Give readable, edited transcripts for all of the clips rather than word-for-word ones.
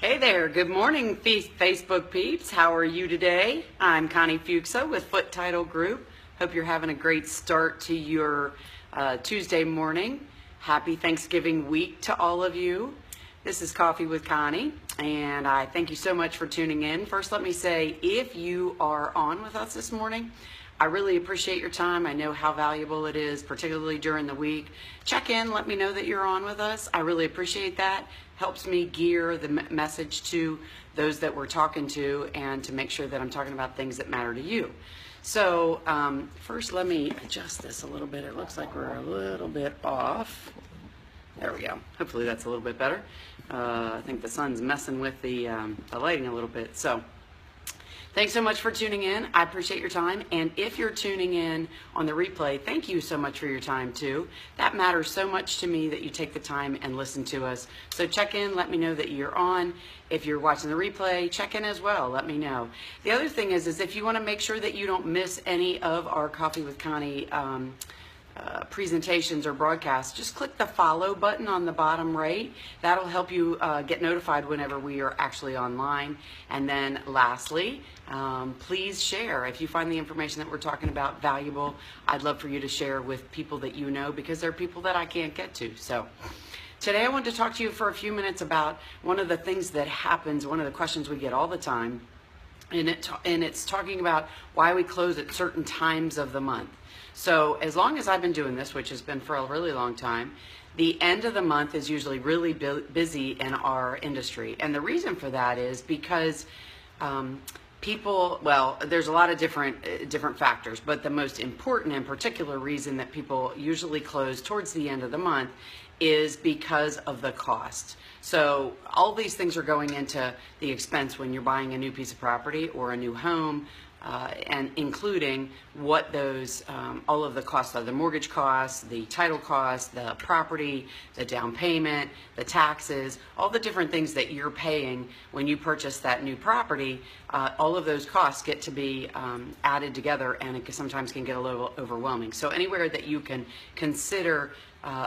Hey there, good morning Facebook peeps. How are you today? I'm Connie Fuchsa with Footetitlegroup. Hope you're having a great start to your Tuesday morning. Happy Thanksgiving week to all of you. This is Coffee with Connie, and I thank you so much for tuning in. First, let me say, if you are on with us this morning, I really appreciate your time. I know how valuable it is, particularly during the week. Check in, let me know that you're on with us. I really appreciate that. Helps me gear the message to those that we're talking to and to make sure that I'm talking about things that matter to you. So first let me adjust this a little bit. It looks like we're a little bit off. There we go. Hopefully that's a little bit better. I think the sun's messing with the lighting a little bit. So thanks so much for tuning in. I appreciate your time. And if you're tuning in on the replay, thank you so much for your time too. That matters so much to me that you take the time and listen to us. So check in, let me know that you're on. If you're watching the replay, check in as well. Let me know. The other thing is if you want to make sure that you don't miss any of our Coffee with Connie presentations or broadcasts, just click the follow button on the bottom right. That'll help you get notified whenever we are actually online. And then lastly, please share. If you find the information that we're talking about valuable, I'd love for you to share with people that you know, because there are people that I can't get to. So today I wanted to talk to you for a few minutes about one of the things that happens, one of the questions we get all the time, and it's talking about why we close at certain times of the month. So as long as I've been doing this, which has been for a really long time, the end of the month is usually really busy in our industry. And the reason for that is because people, well, there's a lot of different factors, but the most important and particular reason that people usually close towards the end of the month is because of the cost. So all these things are going into the expense when you're buying a new piece of property or a new home, and including what those, all of the costs are, the mortgage costs, the title costs, the property, the down payment, the taxes, all the different things that you're paying when you purchase that new property. All of those costs get to be added together, and it sometimes can get a little overwhelming. So anywhere that you can consider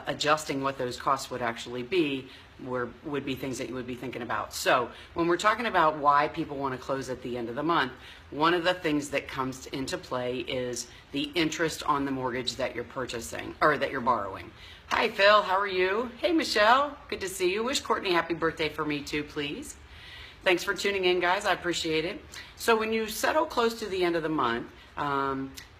adjusting what those costs would actually be would be things that you would be thinking about. So when we're talking about why people want to close at the end of the month, one of the things that comes into play is the interest on the mortgage that you're purchasing or that you're borrowing. Hi Phil, how are you? Hey Michelle, good to see you. Wish Courtney happy birthday for me too, please. Thanks for tuning in, guys. I appreciate it. So when you settle close to the end of the month,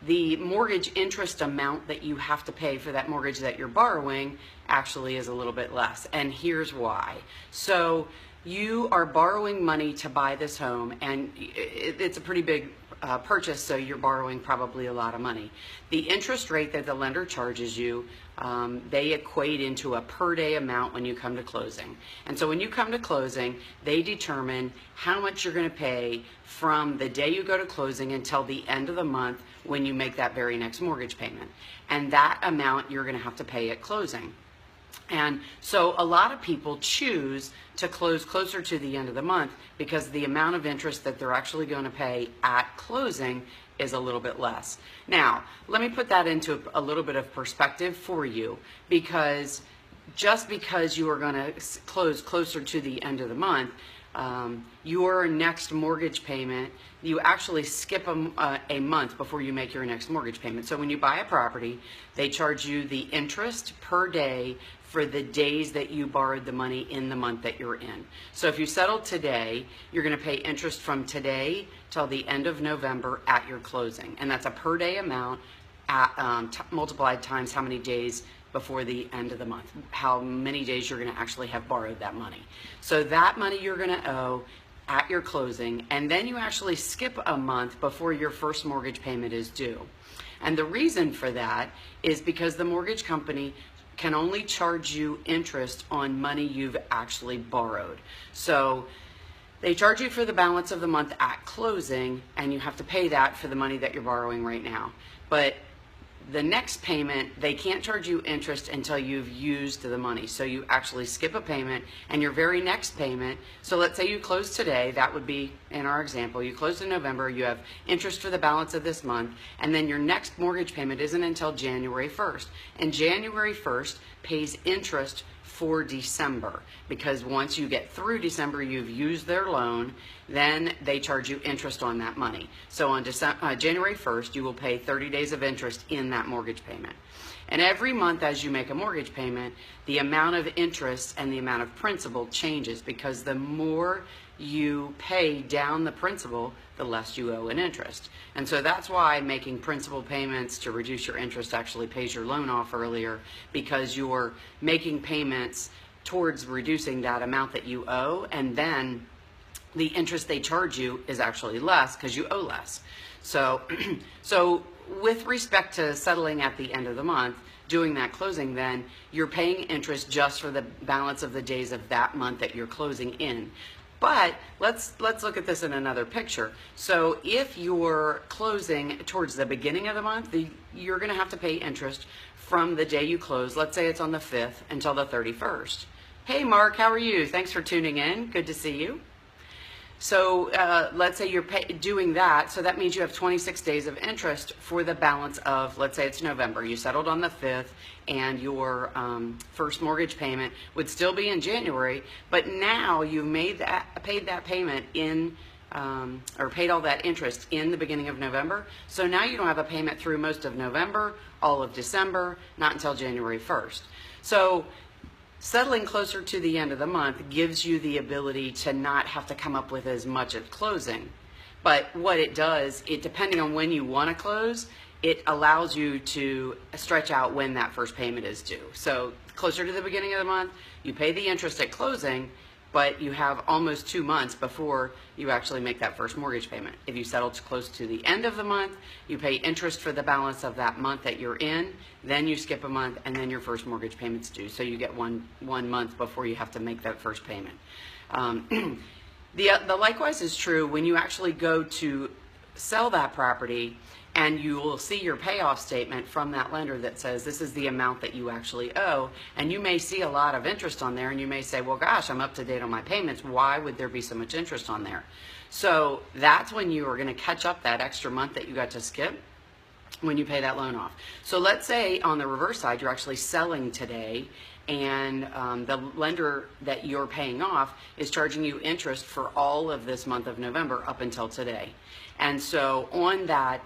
the mortgage interest amount that you have to pay for that mortgage that you're borrowing actually is a little bit less. And here's why. So you are borrowing money to buy this home, and it's a pretty big purchase, so you're borrowing probably a lot of money. The interest rate that the lender charges you, they equate into a per day amount when you come to closing. And so when you come to closing, they determine how much you're going to pay from the day you go to closing until the end of the month when you make that very next mortgage payment. And that amount you're going to have to pay at closing. And so a lot of people choose to close closer to the end of the month because the amount of interest that they're actually going to pay at closing is a little bit less. Now, let me put that into a little bit of perspective for you, because just because you are going to close closer to the end of the month, your next mortgage payment, you actually skip a month before you make your next mortgage payment. So when you buy a property, they charge you the interest per day for the days that you borrowed the money in the month that you're in. So if you settle today, you're going to pay interest from today till the end of November at your closing. And that's a per day amount multiplied times how many days before the end of the month, how many days you're going to actually have borrowed that money. So that money you're going to owe at your closing, and then you actually skip a month before your first mortgage payment is due. And the reason for that is because the mortgage company can only charge you interest on money you've actually borrowed. So they charge you for the balance of the month at closing, and you have to pay that for the money that you're borrowing right now. But the next payment, they can't charge you interest until you've used the money. So you actually skip a payment, and your very next payment, so let's say you close today, that would be, in our example, you closed in November, you have interest for the balance of this month, and then your next mortgage payment isn't until January 1st. And January 1st pays interest for December, because once you get through December, you've used their loan, then they charge you interest on that money. So on January 1st, you will pay 30 days of interest in that mortgage payment. And every month as you make a mortgage payment, the amount of interest and the amount of principal changes, because the more you pay down the principal, the less you owe in interest. And so that's why making principal payments to reduce your interest actually pays your loan off earlier, because you're making payments towards reducing that amount that you owe, and then the interest they charge you is actually less because you owe less. So, with respect to settling at the end of the month, doing that closing, then you're paying interest just for the balance of the days of that month that you're closing in. But let's look at this in another picture. So if you're closing towards the beginning of the month, you're going to have to pay interest from the day you close. Let's say it's on the 5th until the 31st. Hey Mark, how are you? Thanks for tuning in. Good to see you. So let's say you're doing that, so that means you have 26 days of interest for the balance of, let's say it's November, you settled on the 5th, and your first mortgage payment would still be in January, but now you've paid that payment in, or paid all that interest in the beginning of November, so now you don't have a payment through most of November, all of December, not until January 1st. So settling closer to the end of the month gives you the ability to not have to come up with as much at closing. But what it does, depending on when you want to close, it allows you to stretch out when that first payment is due. So closer to the beginning of the month, you pay the interest at closing, but you have almost 2 months before you actually make that first mortgage payment. If you settle close to the end of the month, you pay interest for the balance of that month that you're in, then you skip a month, and then your first mortgage payment's due. So you get one month before you have to make that first payment. The likewise is true when you actually go to sell that property, and you will see your payoff statement from that lender that says this is the amount that you actually owe, and you may see a lot of interest on there, and you may say, well gosh, I'm up to date on my payments, why would there be so much interest on there? So that's when you are going to catch up that extra month that you got to skip when you pay that loan off. So let's say on the reverse side, you're actually selling today, and the lender that you're paying off is charging you interest for all of this month of November up until today. And so on that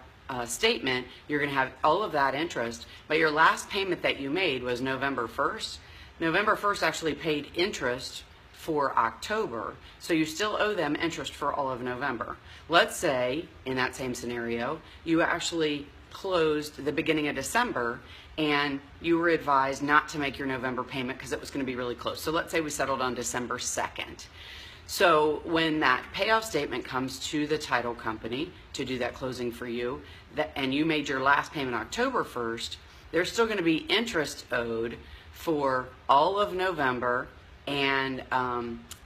statement, you're going to have all of that interest, but your last payment that you made was November 1st. November 1st actually paid interest for October, so you still owe them interest for all of November. Let's say, in that same scenario, you actually closed the beginning of December, and you were advised not to make your November payment because it was going to be really close. So let's say we settled on December 2nd. So when that payoff statement comes to the title company to do that closing for you, and you made your last payment October 1st, there's still going to be interest owed for all of November, and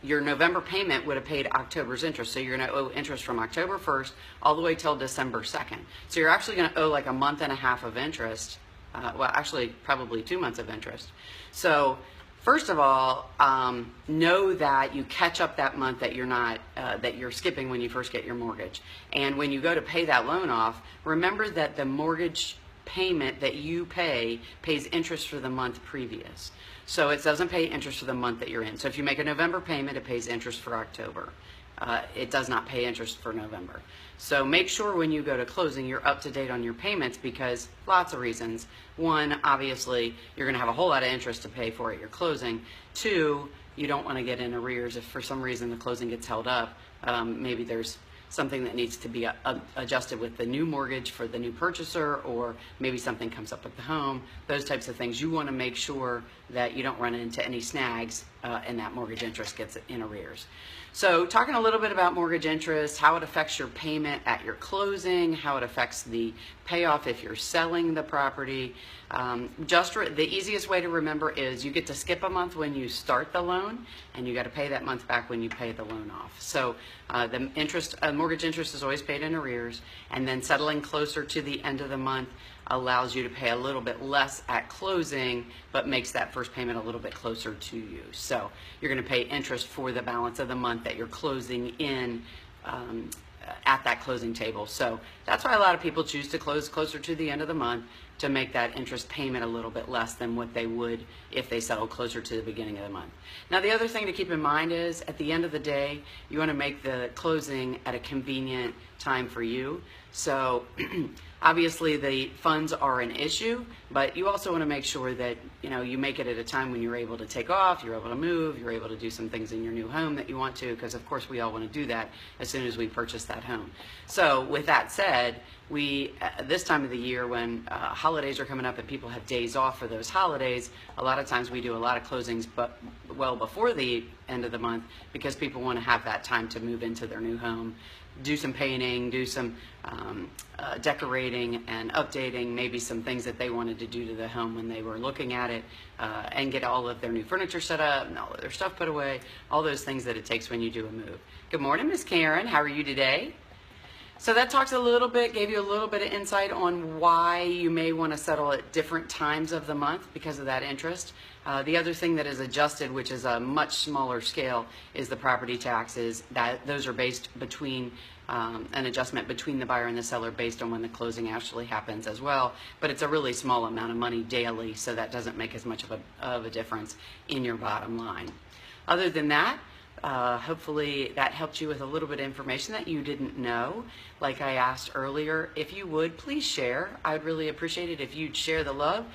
your November payment would have paid October's interest. So you're going to owe interest from October 1st all the way till December 2nd. So you're actually going to owe like a month and a half of interest. Well, actually probably 2 months of interest. So first of all, know that you catch up that month that you're skipping when you first get your mortgage. And when you go to pay that loan off, remember that the mortgage payment that you pay pays interest for the month previous. So it doesn't pay interest for the month that you're in. So if you make a November payment, it pays interest for October. It does not pay interest for November. So make sure when you go to closing, you're up to date on your payments, because lots of reasons. One, obviously, you're going to have a whole lot of interest to pay for at your closing. Two, you don't want to get in arrears if for some reason the closing gets held up. Maybe there's something that needs to be adjusted with the new mortgage for the new purchaser, or maybe something comes up with the home, those types of things. You want to make sure that you don't run into any snags and that mortgage interest gets in arrears. So talking a little bit about mortgage interest, how it affects your payment at your closing, how it affects the payoff if you're selling the property. The easiest way to remember is you get to skip a month when you start the loan, and you got to pay that month back when you pay the loan off. So the mortgage interest is always paid in arrears, and then settling closer to the end of the month allows you to pay a little bit less at closing, but makes that first payment a little bit closer to you. So you're going to pay interest for the balance of the month that you're closing in at that closing table. So that's why a lot of people choose to close closer to the end of the month, to make that interest payment a little bit less than what they would if they settled closer to the beginning of the month. Now, the other thing to keep in mind is at the end of the day, you want to make the closing at a convenient time for you. So obviously the funds are an issue, but you also want to make sure that you make it at a time when you're able to take off, you're able to move, you're able to do some things in your new home that you want to, because of course we all want to do that as soon as we purchase that home. So with that said, we this time of the year when holidays are coming up and people have days off for those holidays, a lot of times we do a lot of closings but well before the end of the month, because people want to have that time to move into their new home, do some painting, do some decorating and updating, maybe some things that they wanted to do to the home when they were looking at it, and get all of their new furniture set up and all of their stuff put away, all those things that it takes when you do a move. Good morning, Miss Karen. How are you today? So that talks a little bit, gave you a little bit of insight on why you may want to settle at different times of the month because of that interest. The other thing that is adjusted, which is a much smaller scale, is the property taxes. Those are based between an adjustment between the buyer and the seller based on when the closing actually happens as well. But it's a really small amount of money daily, so that doesn't make as much of a difference in your bottom line. Other than that, hopefully that helped you with a little bit of information that you didn't know. Like I asked earlier, if you would, please share. I'd really appreciate it if you'd share the love,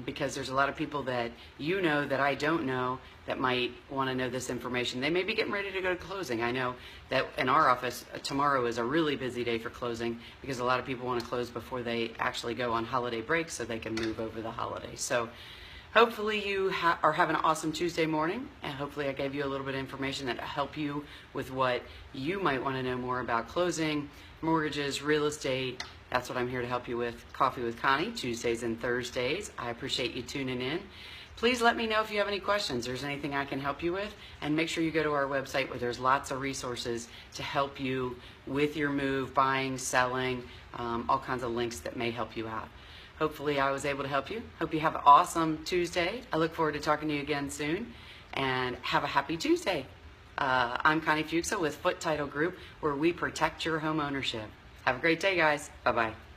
because there's a lot of people that that I don't know that might want to know this information. They may be getting ready to go to closing. I know that in our office, tomorrow is a really busy day for closing because a lot of people want to close before they actually go on holiday break so they can move over the holidays. So hopefully you are having an awesome Tuesday morning, and hopefully I gave you a little bit of information that will help you with what you might want to know more about closing, mortgages, real estate. That's what I'm here to help you with. Coffee with Connie, Tuesdays and Thursdays. I appreciate you tuning in. Please let me know if you have any questions, there's anything I can help you with, and make sure you go to our website where there's lots of resources to help you with your move, buying, selling, all kinds of links that may help you out. Hopefully I was able to help you. Hope you have an awesome Tuesday. I look forward to talking to you again soon, and have a happy Tuesday. I'm Connie Fuchsa with Footetitlegroup, where we protect your home ownership. Have a great day, guys. Bye-bye.